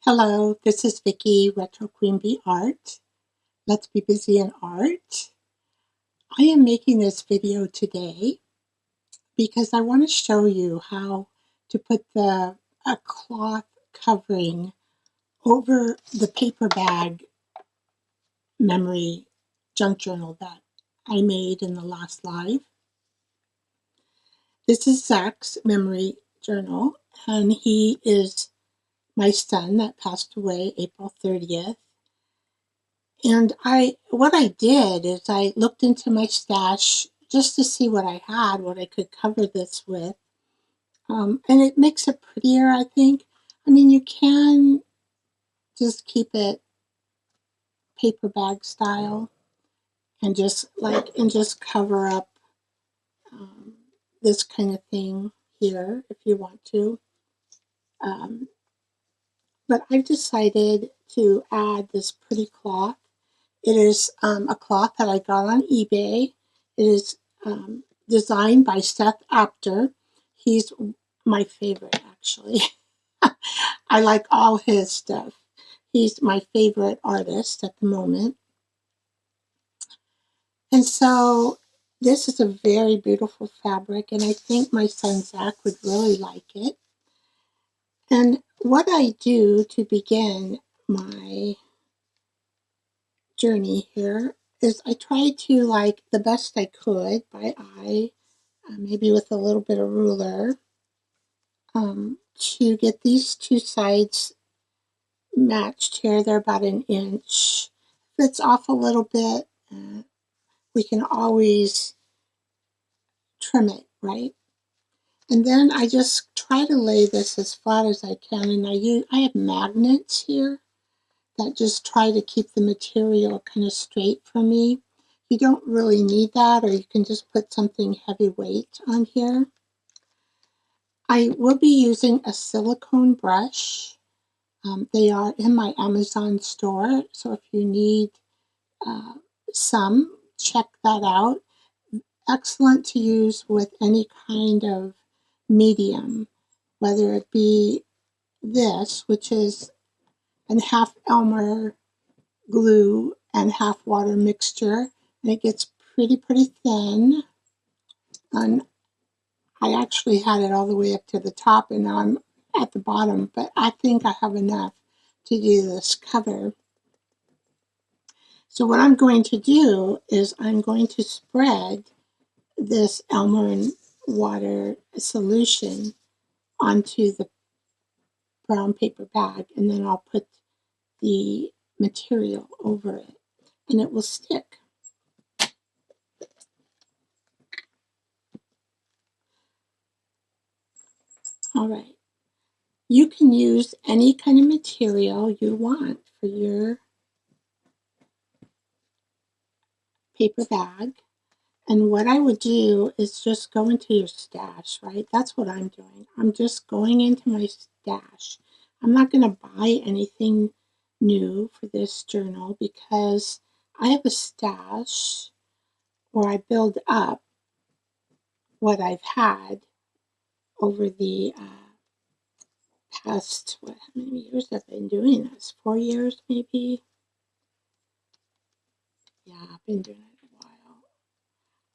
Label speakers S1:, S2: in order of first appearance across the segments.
S1: Hello, this is Vicky, Retro Queen Bee Art. Let's be busy in art. I am making this video today because I want to show you how to put a cloth covering over the paper bag memory junk journal that I made in the last live. This is Zach's memory journal, and he is my son that passed away April 30th. And what I did is I looked into my stash just to see what I had, what I could cover this with. And it makes it prettier, I think. I mean, you can just keep it paper bag style and just cover up this kind of thing here if you want to. But I've decided to add this pretty cloth. It is a cloth that I got on eBay. It is designed by Seth Apter. He's my favorite, actually. I like all his stuff. He's my favorite artist at the moment. And so this is a very beautiful fabric, and I think my son Zach would really like it. And what I do to begin my journey here is I try to, like, the best I could by eye, maybe with a little bit of ruler, to get these two sides matched here. They're about an inch. If it's off a little bit, we can always trim it, right? And then I just try to lay this as flat as I can, and I have magnets here that just try to keep the material kind of straight for me. You don't really need that, or you can just put something heavyweight on here. I will be using a silicone brush. They are in my Amazon store, so if you need some, check that out. Excellent to use with any kind of medium, whether it be this, which is a half Elmer glue and half water mixture, and it gets pretty thin. And I actually had it all the way up to the top, and now I'm at the bottom, but I think I have enough to do this cover. So what I'm going to do is I'm going to spread this Elmer water solution onto the brown paper bag, and then I'll put the material over it, and it will stick. All right. You can use any kind of material you want for your paper bag. And what I would do is just go into your stash, right? That's what I'm doing. I'm just going into my stash. I'm not going to buy anything new for this journal because I have a stash where I build up what I've had over the past, how many years have I been doing this? 4 years, maybe? Yeah, I've been doing it a while.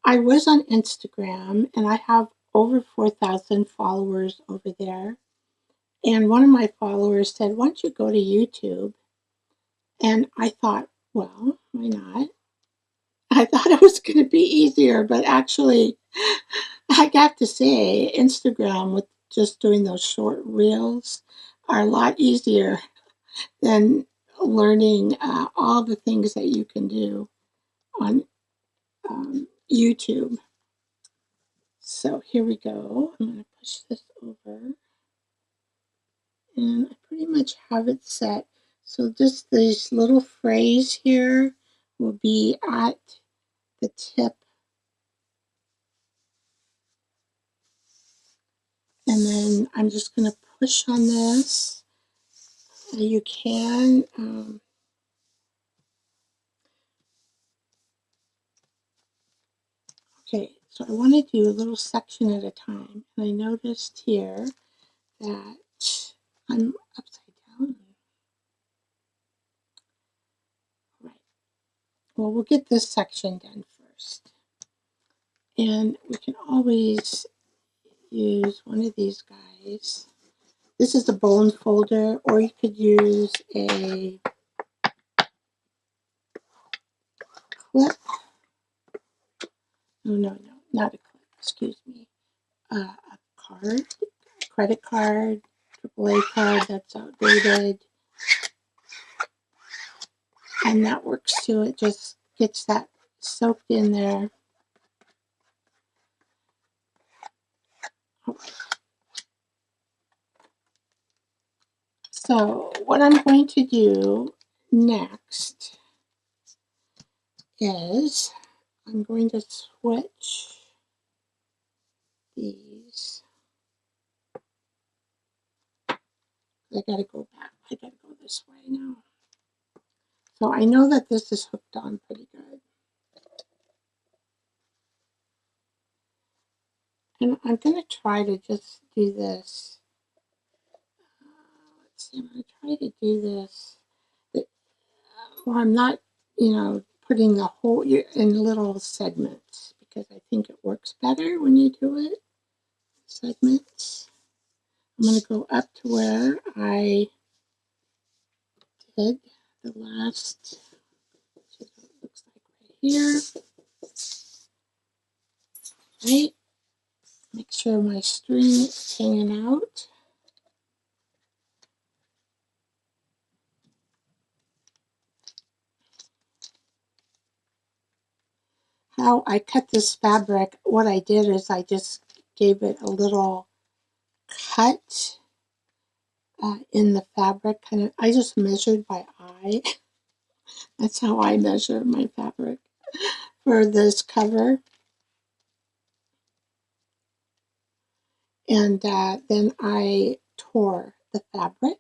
S1: I was on Instagram, and I have over 4,000 followers over there. And one of my followers said, "Why don't you go to YouTube?" And I thought, well, why not? I thought it was going to be easier, but actually, I got to say, Instagram with just doing those short reels are a lot easier than learning all the things that you can do on YouTube. So here we go. I'm going to push this over. And I pretty much have it set. So just this little phrase here will be at the tip. And then I'm just going to push on this. You can okay, so I want to do a little section at a time. And I noticed here that I'm upside down. well, we'll get this section done first. And we can always use one of these guys. This is a bone folder, or you could use a clip. No, not a clip, excuse me. A card, credit card, AAA card that's outdated. And that works too. It just gets that soaked in there. So what I'm going to do next is I'm going to switch these. I gotta go back. I gotta go this way now. So I know that this is hooked on pretty good. And I'm gonna try to just do this. Let's see, I'm gonna try to do this. Well, I'm not, putting the whole in little segments because I think it works better when you do it. Segments. I'm going to go up to where I did the last, which is what it looks like right here. Right. Make sure my string is hanging out. How I cut this fabric, what I did is I just gave it a little cut in the fabric. I just measured by eye. That's how I measure my fabric for this cover. And then I tore the fabric.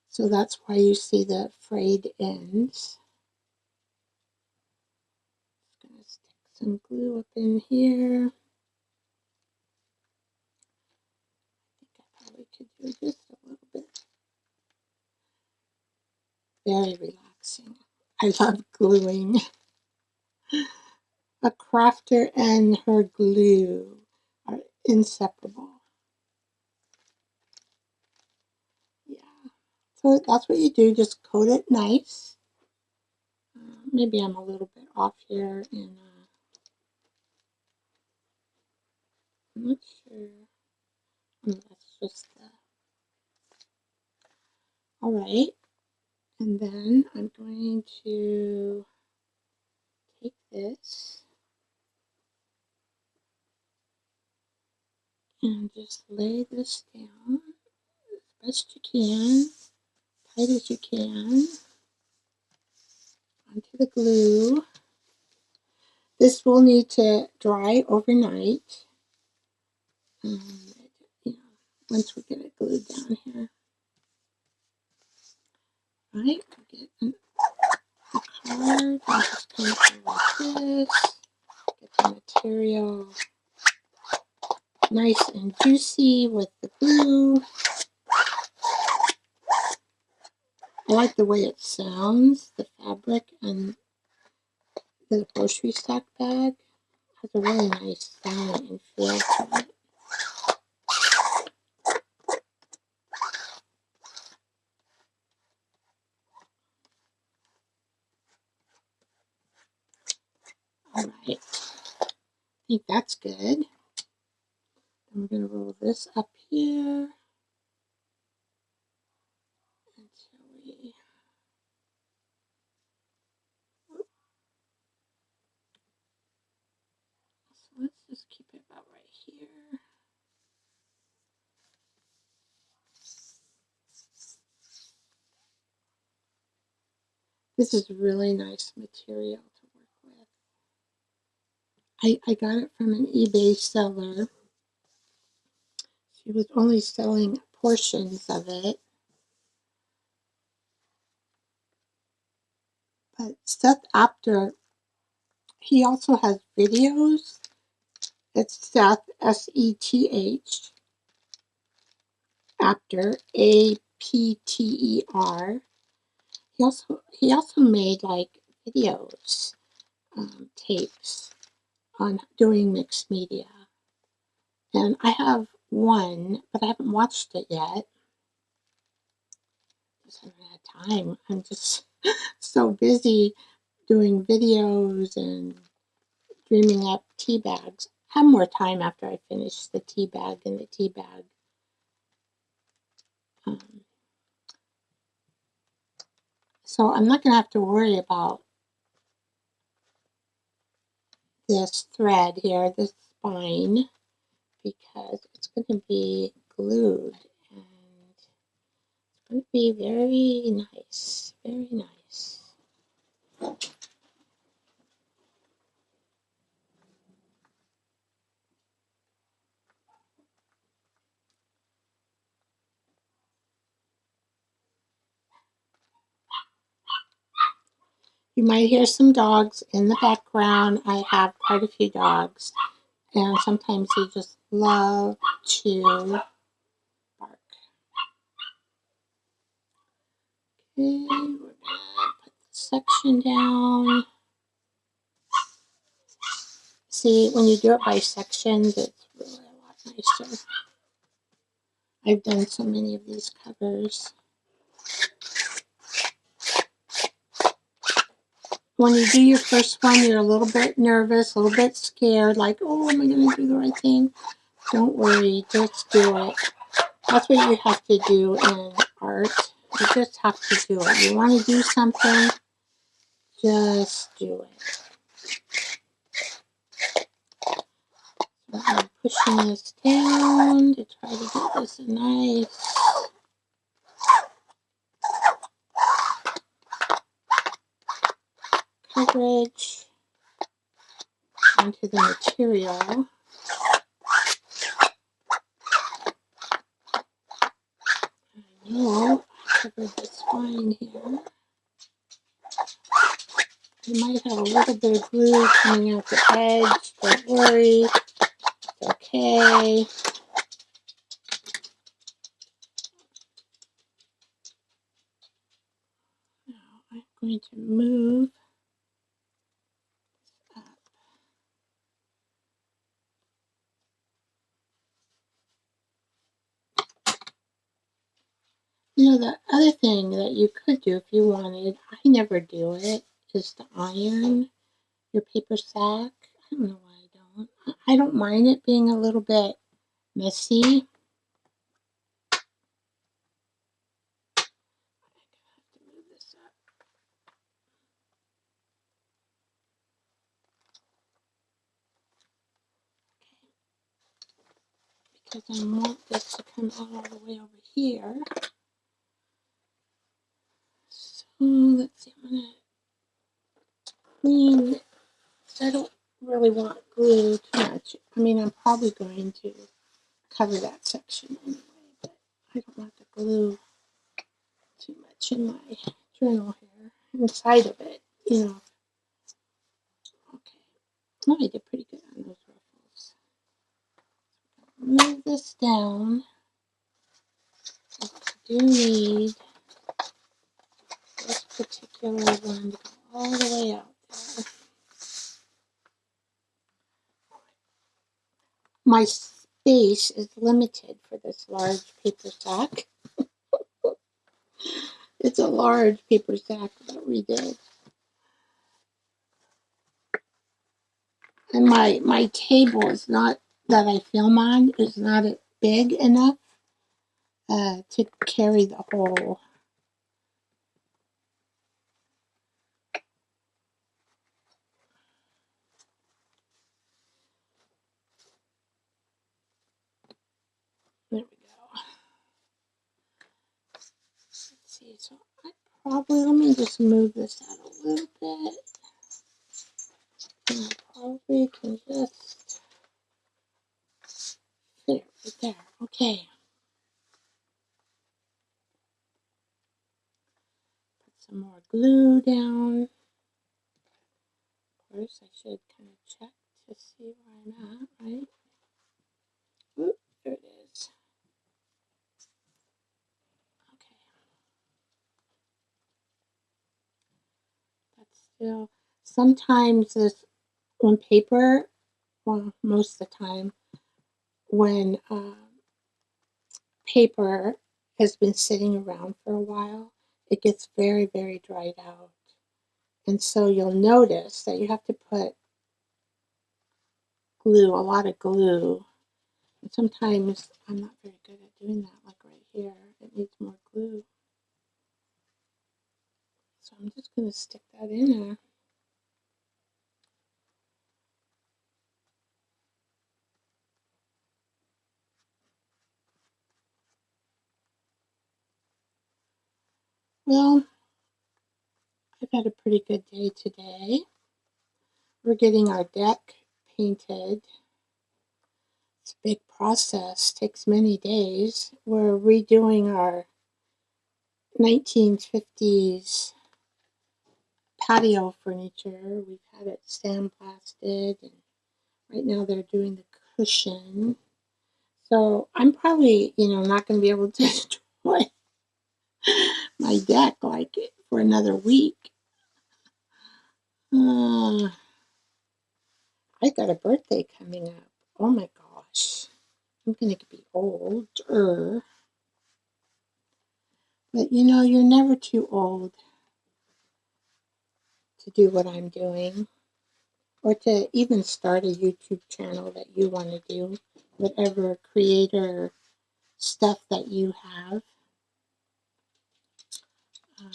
S1: So that's why you see the frayed ends. I'm going to stick some glue up in here. I think I probably could do just a little bit. Very relaxing. I love gluing. A crafter and her glue are inseparable. Yeah. So that's what you do. Just coat it nice. Maybe I'm a little bit off here, and I'm not sure. That's just the. All right, and then I'm going to take this and just lay this down as best you can, tight as you can, onto the glue. This will need to dry overnight. You know, once we get it glued down here. Right, get a card, I'm just going to go like this, get the material nice and juicy with the glue. I like the way it sounds, the fabric, and the grocery sack bag has a really nice sound and feel to it. Alright, I think that's good. Then we're going to roll this up here until we. So let's just keep it about right here. This is really nice material to work with. I got it from an eBay seller. She was only selling portions of it. But Seth Apter, he also has videos. It's Seth, S-E-T-H, Apter, A-P-T-E-R. He also made like videos, tapes on doing mixed media. And I have one, but I haven't watched it yet. I haven't had time. I'm just so busy doing videos and dreaming up tea bags. I have more time after I finish the tea bag and the tea bag. So I'm not going to have to worry about this thread here, this spine, because it's going to be glued and it's going to be very nice, very nice. You might hear some dogs in the background. I have quite a few dogs, and sometimes they just love to bark. Okay, we're going to put the section down. See, when you do it by sections, it's really a lot nicer. I've done so many of these covers. When you do your first one, you're a little bit nervous, a little bit scared, like, oh, am I going to do the right thing? Don't worry, just do it. That's what you have to do in art. You just have to do it. You want to do something, just do it. So I'm pushing this down to try to get this a nice coverage onto the material. I know I covered the spine here. You might have a little bit of glue coming out the edge. Don't worry. It's okay. Now I'm going to move up. You know, the other thing that you could do if you wanted, I never do it, is to iron your paper sack. I don't know why I don't. I don't mind it being a little bit messy. Because I want this to come out all the way over here. So let's see, I'm going to clean. I don't really want glue too much. I mean, I'm probably going to cover that section anyway, but I don't want the glue too much in my journal here, inside of it, you know. Okay. Oh, I did pretty good on those ruffles. Move this down. I do need this particular one to go all the way out there. My space is limited for this large paper sack. It's a large paper sack that we did. And my table is not, that I film on, is not big enough to carry the whole. There we go. Let's see, so I probably, let me just move this out a little bit. And I probably can just fit it right there. Okay. Put some more glue down. Of course, I should kind of check to see where I'm at, right? Oop, there it is. Okay. That's still. Sometimes this, when paper, well, most of the time, when paper has been sitting around for a while, it gets very, very dried out. And so you'll notice that you have to put glue, a lot of glue. And sometimes I'm not very good at doing that, like right here. It needs more glue. So I'm just going to stick that in there. Well, I've had a pretty good day today. We're getting our deck painted. It's a big process, takes many days. We're redoing our 1950s patio furniture. We've had it sandblasted, and right now they're doing the cushion. So I'm probably, not going to be able to enjoy my deck like it for another week. I got a birthday coming up. Oh my gosh. I'm going to be older. But you're never too old to do what I'm doing, or to even start a YouTube channel that you want to do, whatever creator stuff that you have. Of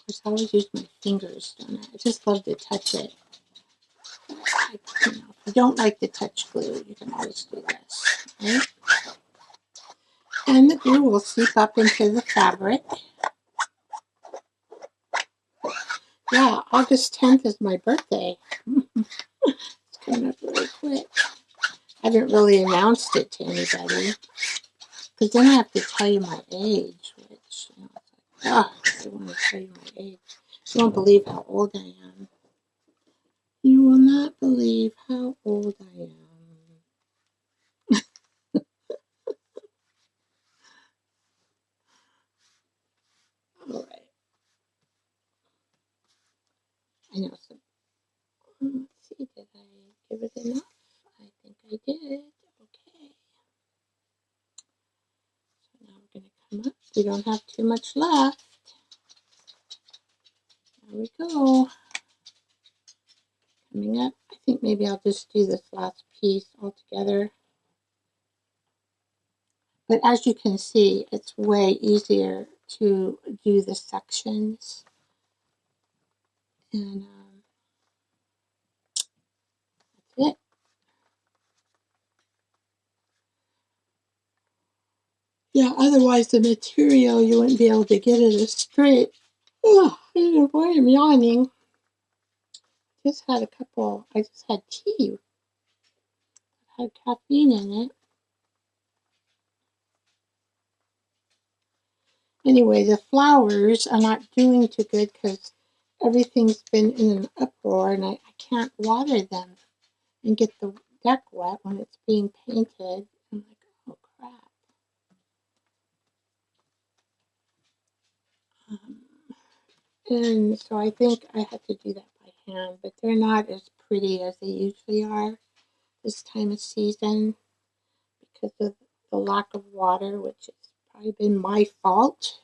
S1: course, I always use my fingers, don't I? I just love to touch it. If you don't like to touch glue, you can always do this, right? And the glue will seep up into the fabric. Yeah, August 10th is my birthday. It's coming up really quick. I haven't really announced it to anybody, because then I have to tell you my age, which, it's like, I want to tell you my age. You won't believe how old I am. You will not believe how old I am. All right. I know. So, let's see. Did I give it enough? I think I did. Okay. So now we're going to come up. We don't have too much left. There we go. Coming up. I think maybe I'll just do this last piece all together. But as you can see, it's way easier to do the sections. And that's it. Yeah, otherwise the material, you wouldn't be able to get it as straight. Oh, boy, I'm yawning. I just had tea. It had caffeine in it. Anyway, the flowers are not doing too good because everything's been in an uproar, and I can't water them and get the deck wet when it's being painted. I'm like, oh crap. And so I think I had to do that by hand, but they're not as pretty as they usually are this time of season because of the lack of water, which has probably been my fault.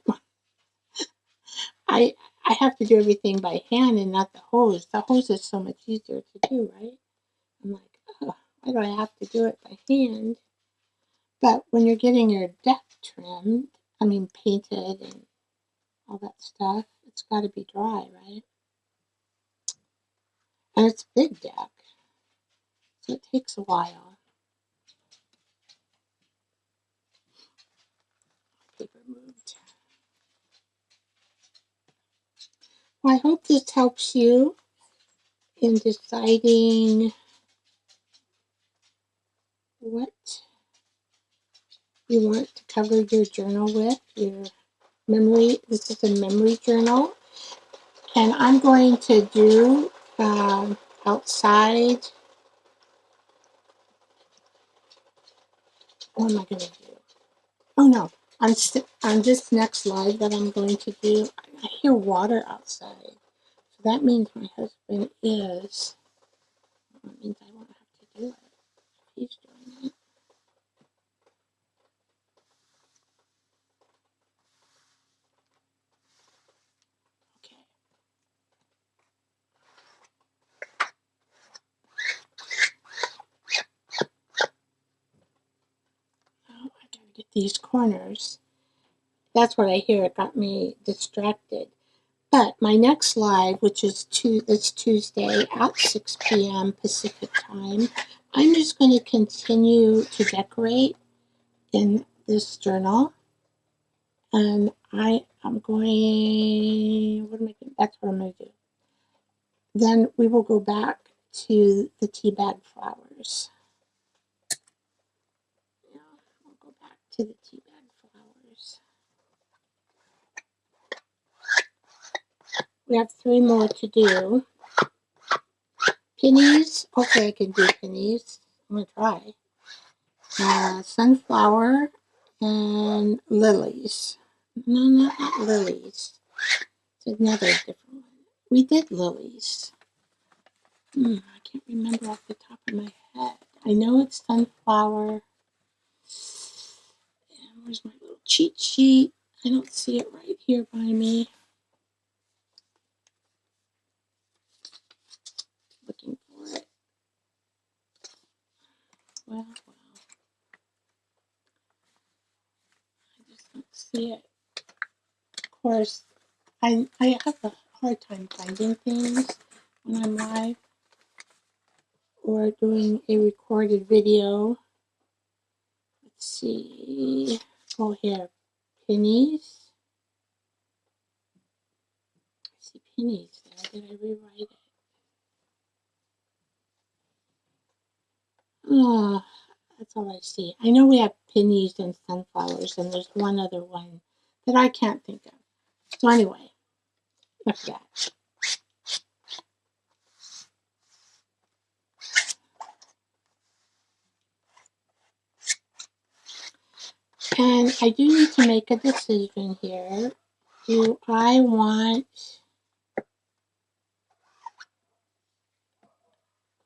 S1: I I have to do everything by hand and not the hose. The hose is so much easier to do, right? I'm like, oh, why do I have to do it by hand? But when you're getting your deck trimmed, painted and all that stuff, it's got to be dry, right? And it's a big deck, so it takes a while. Paper moved. Well, I hope this helps you in deciding what you want to cover your journal with, your memory. This is a memory journal. And I'm going to do outside. What am I going to do? Oh no, on this next live that I'm going to do, I hear water outside. So that means my husband is. That means I won't have to do it. He's doing it. Okay. Now I gotta get these corners. That's what I hear. It got me distracted. But my next live, which is this Tuesday at 6 p.m. Pacific time, I'm just going to continue to decorate in this journal. And I am going, what am I doing? That's what I'm going to do. Then we will go back to the tea bag flowers. Yeah, we'll go back to the tea bag flowers. We have 3 more to do. Pennies. Okay, I can do pennies. I'm going to try. Sunflower and lilies. No, not lilies. It's another different one. We did lilies. I can't remember off the top of my head. I know it's sunflower. And where's my little cheat sheet? I don't see it right here by me. Looking for it. Well. I just don't see it. Of course, I have a hard time finding things when I'm live or doing a recorded video. Let's see. Oh, here. Pennies. I see pennies there. Did I rewrite it? Oh, that's all I see. I know we have pennies and sunflowers, and there's one other one that I can't think of. So anyway, look at that. And I do need to make a decision here. Do I want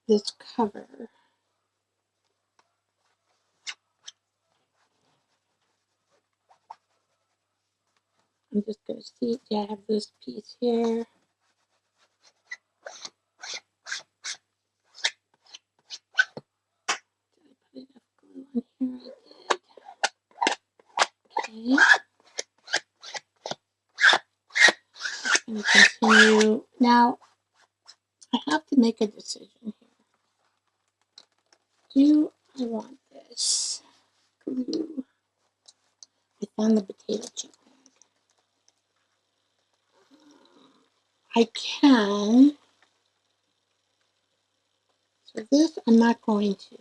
S1: this cover? I'm just going to see. Do I have this piece here? Did I put enough glue on here? I did. Okay. I'm going to continue. Now, I have to make a decision here. Do I want this glue? I found the potato chip bag. I can. So this I'm not going to.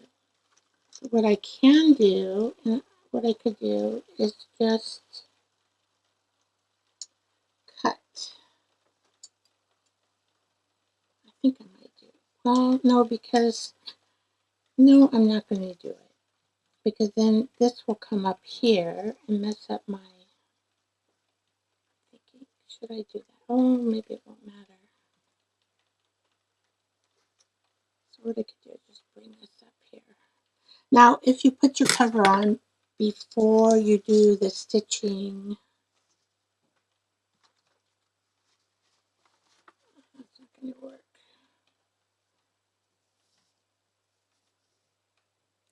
S1: What I can do, and what I could do, is just cut. I think I might do it. Well, no, because, no, I'm not going to do it. Because then this will come up here and mess up my thinking. Should I do that? Oh, maybe it won't matter. So what I could do is just bring this up here. Now, if you put your cover on before you do the stitching, that's not going to work.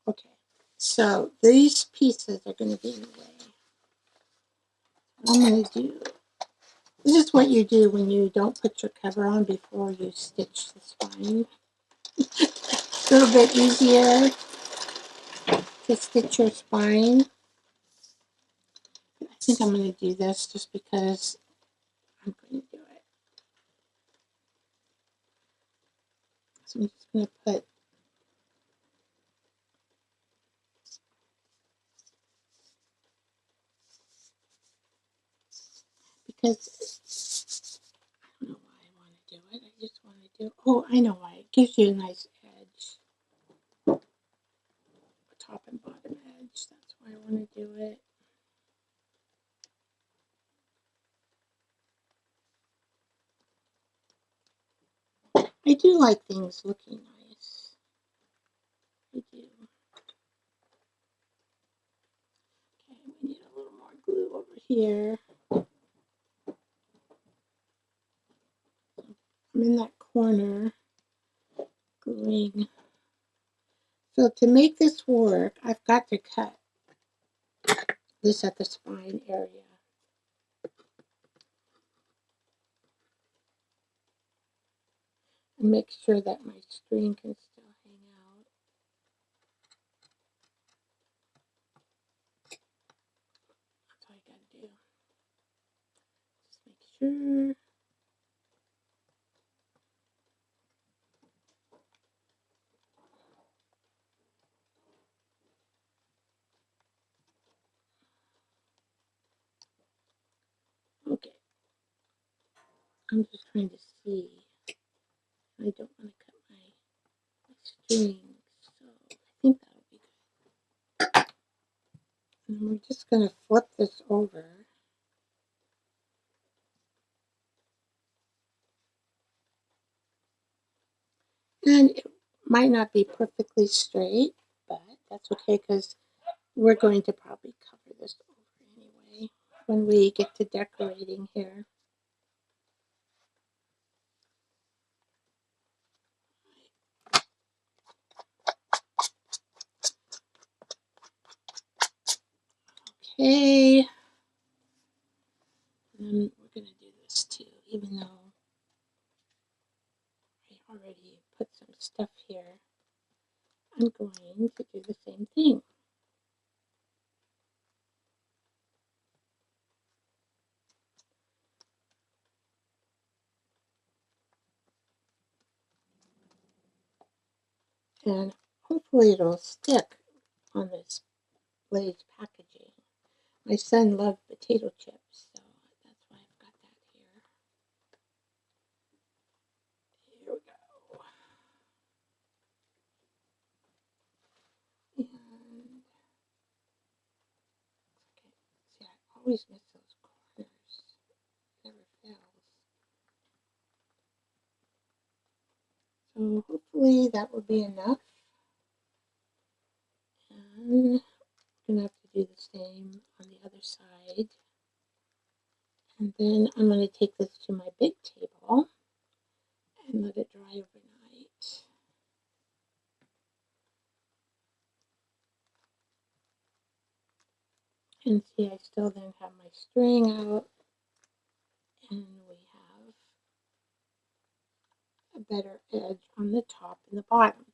S1: Okay, so these pieces are going to be in the way. What I'm going to do, this is what you do when you don't put your cover on before you stitch the spine. A little bit easier to stitch your spine. I think I'm going to do this just because I'm going to do it. So I'm just going to put because I don't know why I want to do it. I just want to do, oh, I know why. It gives you a nice edge. Top and bottom edge. That's why I want to do it. I do like things looking nice. I do. Okay, we need a little more glue over here. I'm in that corner gluing. So to make this work, I've got to cut this at the spine area. And make sure that my string can still hang out. That's all I gotta do. Just make sure. Okay. I'm just trying to see. I don't want to cut my string, so I think that'll be good. And we're just going to flip this over. And it might not be perfectly straight, but that's okay because we're going to probably cover this over anyway when we get to decorating here. Okay. And we're going to do this too, even though I already put some stuff here. I'm going to do the same thing. And hopefully it'll stick on this Lay's packaging. My son loved potato chips, so that's why I've got that here. Here we go. And okay, see, I always miss those corners. Never fails. So hopefully that will be enough. And I'm gonna have to do the same on the other side. And then I'm gonna take this to my big table and let it dry overnight. And see, I still then have my string out, and we have a better edge on the top and the bottom.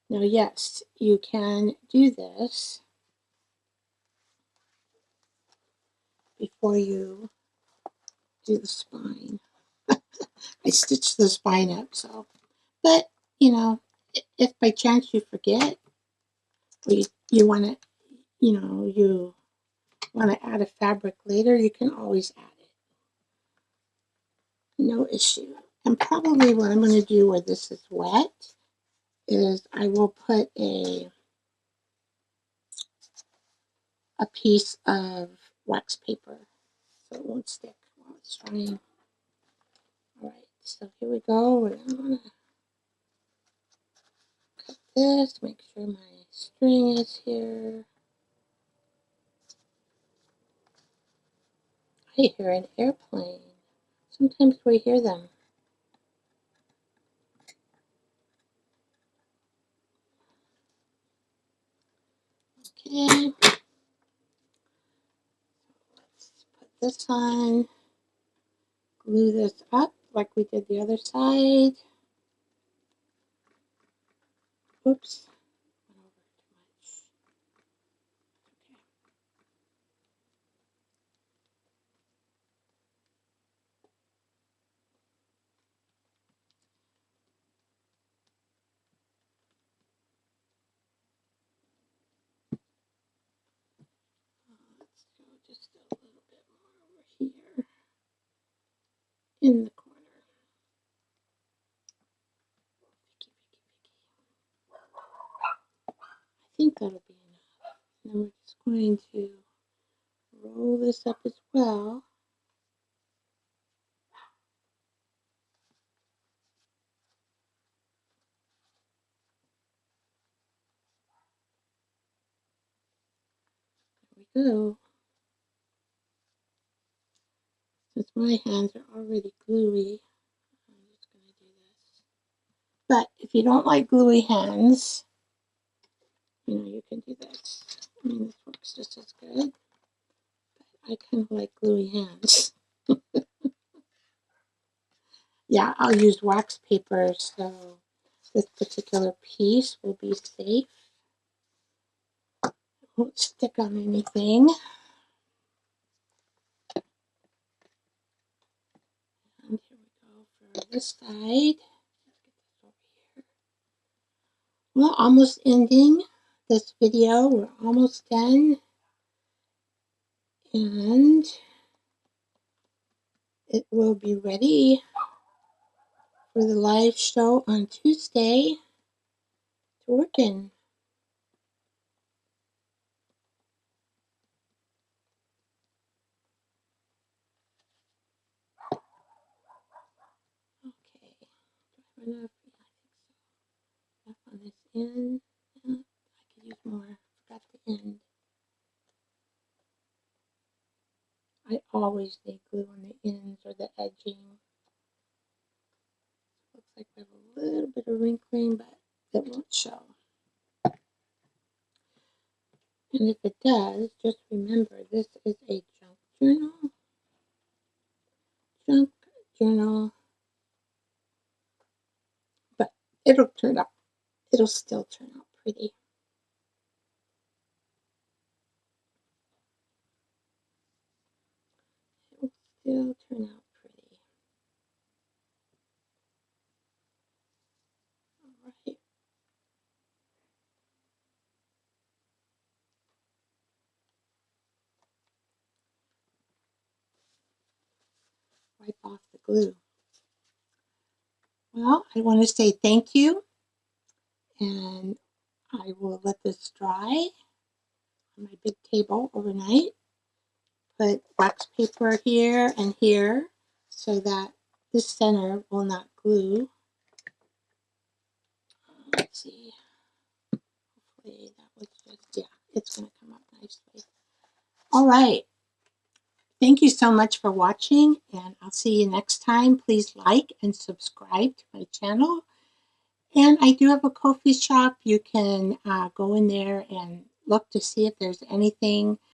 S1: Now, yes, you can do this before you do the spine. I stitched the spine up, so, but you know, if by chance you forget, or you want to, you want to add a fabric later, you can always add it. No issue. And probably what I'm going to do where this is wet is I will put a piece of wax paper so it won't stick while it's drying. Alright, so here we go. I'm going to cut this, make sure my string is here. I hear an airplane. Sometimes we hear them. Okay. Let's put this on. Glue this up like we did the other side. Oops. Let's go just a little bit more over here in the corner. I think that'll be enough. Now we're just going to roll this up as well. go. Since my hands are already gluey, I'm just going to do this. But if you don't like gluey hands, you can do this. I mean, this works just as good. But I kind of like gluey hands. Yeah, I'll use wax paper, so this particular piece will be safe. It won't stick on anything. And here we go for this side. Well, almost ending this video. We're almost done. And it will be ready for the live show on Tuesday to work in. Okay. Do I have enough? Yeah, I think so. Enough on this end. I could use more. I forgot the end. I always need glue on the ends or the edging. Looks like we have a little bit of wrinkling, but it won't show. And if it does, just remember this is a junk journal. Junk journal. But it'll still turn out pretty. It will still turn out pretty. Alright. Wipe off the glue. Well, I want to say thank you, and I will let this dry on my big table overnight. Put wax paper here and here so that this center will not glue. Let's see. Hopefully that was just, yeah, it's going to come up nicely. All right. Thank you so much for watching, and I'll see you next time. Please like and subscribe to my channel. And I do have a Ko-fi shop. You can go in there and look to see if there's anything